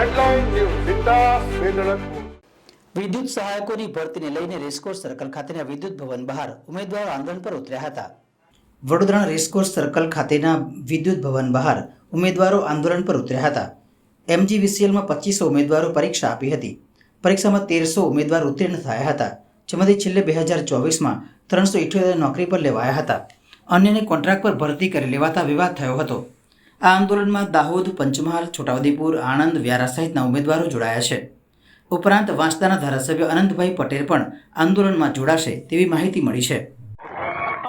Headline news Sita વેદળતપુર. વિદ્યુત સહાયકોની ભરતીને લઈને racecourse circle ખાતેના વિદ્યુત ભવન બહાર ઉમેદવારો આંદોલન પર ઉતર્યા હતા. વડોદરા રેસકોર્સ સર્કલ ખાતેના વિદ્યુત ભવન બહાર ઉમેદવારો આંદોલન પર ઉતર્યા હતા. MGVCLમાં 2500 ઉમેદવારો પરીક્ષા આપી હતી. પરીક્ષામાં 1300 ઉમેદવાર ઉત્તીર્ણ થયા હતા, જેમાંથી છેલ્લે 2024માં 378 નોકરી પર લેવાયા હતા. અન્યને કોન્ટ્રાક્ટ પર ભરતી કરી લેવાતા વિવાદ થયો હતો. આ આંદોલનમાં દાહોદ, પંચમહાલ, છોટાઉદેપુર, આણંદ, વ્યારા સહિતના ઉમેદવારો જોડાયા છે. ઉપરાંત વાંસદાના ધારાસભ્ય અનંતભાઈ પટેલ પણ આંદોલનમાં જોડાશે તેવી માહિતી મળી છે.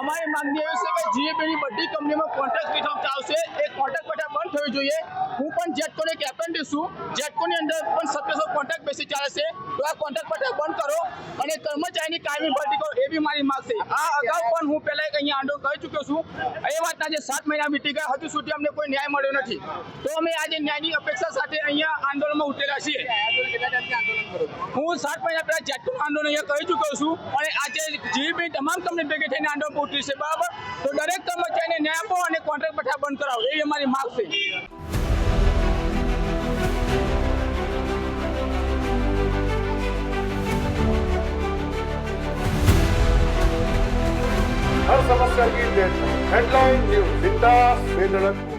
અમારી માંગણી એવી છે કે જીએબીની બધી કંપનીમાં કોન્ટ્રાક્ટ બેઝ ચાલશે. એ કોન્ટ્રાક્ટ બધા બંધ થવી જોઈએ. હું પણ જેટકોનો એક એપ્રેન્ટિસ છું. જેટકોની અંદર પણ 1700 કોન્ટ્રાક્ટ બેઝ ચાલે છે. તો આ કોન્ટ્રાક્ટ બધા બંધ કરો અને કર્મચારીની કાયમી ભરતી કરો, એવી મારી માંગ છે. આ અગાઉ પણ હું પહેલા અહીંયા આંદોલન કરી ચૂક્યો છું. એ વાતના જે 7 મહિના વીતી ગયા, હજુ સુધી અમને કોઈ ન્યાય મળ્યો નથી. તો અમે આજે ન્યાયની અપેક્ષા સાથે અહીંયા આંદોલનમાં ઉતરેલા છીએ. હું 7 મહિના પહેલા જેટકોનું આંદોલન અહીંયા કરી ચૂક્યો છું અને આજે જીબી તમામ કંપની ભેગી થઈને આંદોલન ઉતરી છે. બરાબર, તો દરેક કર્મચારીને ન્યાય આપો અને કોન્ટ્રાક્ટ બધા બંધ કરાવો, એવી અમારી માંગ છે. हर समस्या की डेट हेडलाइन न्यूज सीता वेदड़तपुर.